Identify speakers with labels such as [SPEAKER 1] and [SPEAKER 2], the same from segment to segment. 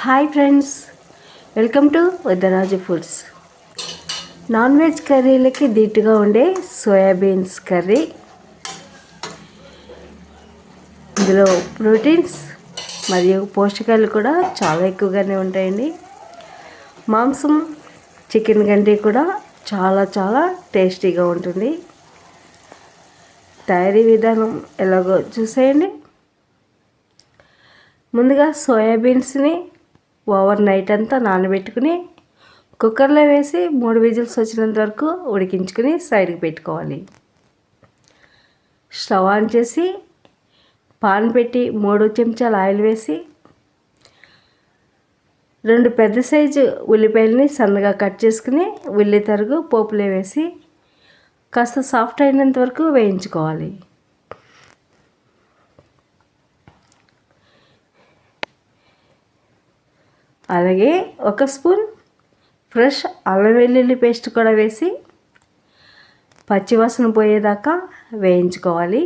[SPEAKER 1] Hi friends, welcome to Vaddaraju foods. Non veg కర్రీలకి ధీటుగా ఉండే సోయాబీన్స్ కర్రీ. ఇందులో ప్రోటీన్స్ మరియు పోషకాలు కూడా చాలా ఎక్కువగానే ఉంటాయండి. మాంసం చికెన్ కంటే కూడా చాలా టేస్టీగా ఉంటుంది. తయారీ విధానం ఎలాగో చూసేయండి. ముందుగా సోయాబీన్స్ని ఓవర్ నైట్ అంతా నానబెట్టుకుని కుక్కర్లో వేసి 3 విజిల్స్ వచ్చినంత వరకు ఉడికించుకుని సైడ్కి పెట్టుకోవాలి. స్టవ్ ఆన్ చేసి పాన్ పెట్టి 3 చెంచాల ఆయిల్ వేసి 2 పెద్ద సైజు ఉల్లిపాయలని సన్నగా కట్ చేసుకుని ఉల్లి తరుగు పోపులో వేసి కాస్త సాఫ్ట్ అయినంత వరకు వేయించుకోవాలి. అలాగే 1 స్పూన్ ఫ్రెష్ అల్లం వెల్లుల్లి పేస్ట్ కూడా వేసి పచ్చివాసన పోయేదాకా వేయించుకోవాలి.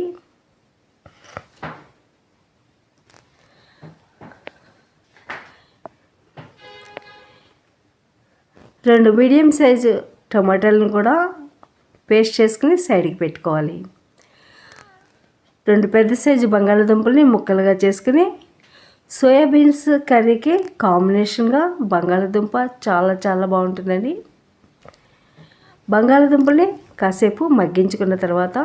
[SPEAKER 1] రెండు మీడియం సైజు టమాటాలను కూడా పేస్ట్ చేసుకుని సైడ్కి పెట్టుకోవాలి. 2 పెద్ద సైజు బంగాళాదుంపల్ని ముక్కలుగా చేసుకుని సోయాబీన్స్ కర్రీకి కాంబినేషన్గా బంగాళాదుంప చాలా బాగుంటుందండి. బంగాళాదుంపల్ని కాసేపు మగ్గించుకున్న తర్వాత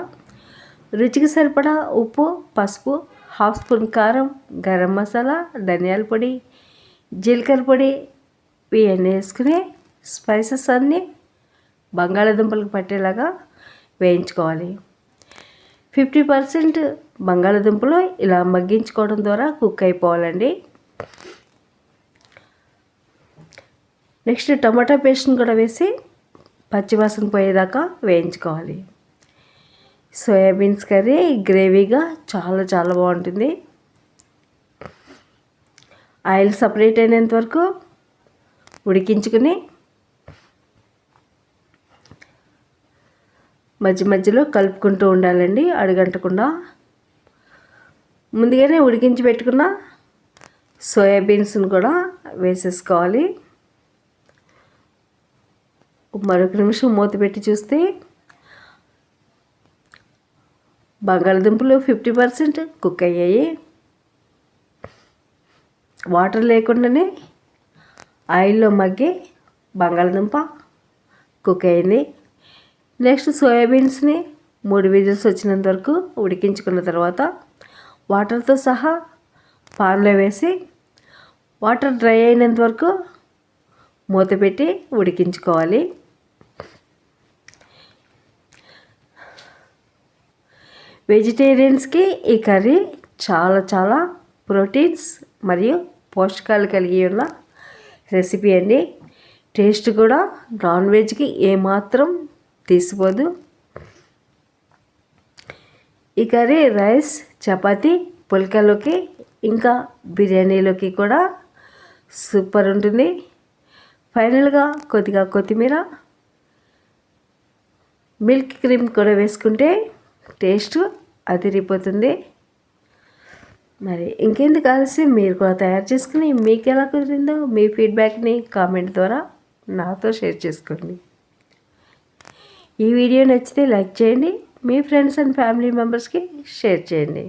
[SPEAKER 1] రుచికి సరిపడా ఉప్పు, పసుపు, 1/2 స్పూన్ కారం, గరం మసాలా, ధనియాల పొడి, జీలకర్ర పొడి ఇవన్నీ వేసుకుని స్పైసెస్ అన్నీ బంగాళాదుంపలకు పట్టేలాగా వేయించుకోవాలి. 50% బంగాళాదుంపలు ఇలా మగ్గించుకోవడం ద్వారా కుక్ అయిపోవాలండి. నెక్స్ట్ టమాటా పేస్ట్ని కూడా వేసి పచ్చివాసన పోయేదాకా వేయించుకోవాలి. సోయాబీన్స్ కర్రీ గ్రేవీగా చాలా బాగుంటుంది. ఆయిల్ సపరేట్ అయినంత వరకు ఉడికించుకుని మధ్యలో కలుపుకుంటూ ఉండాలండి, అడుగంటకుండా. ముందుగానే ఉడికించి పెట్టుకున్న సోయాబీన్స్ని కూడా వేసేసుకోవాలి. మరొక నిమిషం మూత పెట్టి చూస్తే బంగాళదుంపలు 50% కుక్ అయ్యాయి. వాటర్ లేకుండానే ఆయిల్లో మగ్గి బంగాళదుంప కుక్ అయింది. నెక్స్ట్ సోయాబీన్స్ని 3 విజిల్స్ వచ్చినంత వరకు ఉడికించుకున్న తర్వాత వాటర్తో సహా పాన్లో వేసి వాటర్ డ్రై అయినంత వరకు మూత పెట్టి ఉడికించుకోవాలి. వెజిటేరియన్స్కి ఈ కర్రీ చాలా ప్రోటీన్స్ మరియు పోషకాలు కలిగి ఉన్న రెసిపీ అండి. టేస్ట్ కూడా నాన్ వెజ్కి ఏమాత్రం తీసిపోదు. ఈ కర్రీ రైస్, చపాతీ, పుల్కాలోకి ఇంకా బిర్యానీలోకి కూడా సూపర్ ఉంటుంది. ఫైనల్గా కొద్దిగా కొత్తిమీర, మిల్క్ క్రీమ్ కూడా వేసుకుంటే టేస్ట్ అదిరిపోతుంది. మరి ఇంకెందుకు ఆలస్యం, మీరు కూడా తయారు చేసుకుని మీకు ఎలా కుదిరిందో మీ ఫీడ్బ్యాక్ని కామెంట్ ద్వారా నాతో షేర్ చేసుకోండి. ఈ వీడియో నచ్చితే లైక్ చేయండి, మీ ఫ్రెండ్స్ అండ్ ఫ్యామిలీ మెంబర్స్కి షేర్ చేయండి.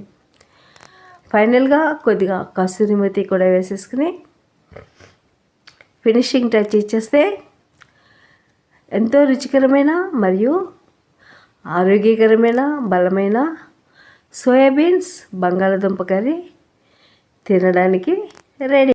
[SPEAKER 1] ఫైనల్గా కొద్దిగా కస్తూరి మేతి కూడా వేసేసుకుని ఫినిషింగ్ టచ్ ఇచ్చేస్తే ఎంతో రుచికరమైన మరియు ఆరోగ్యకరమైన బలమైన సోయాబీన్స్ బంగాళాదుంప కర్రీ తినడానికి రెడీ.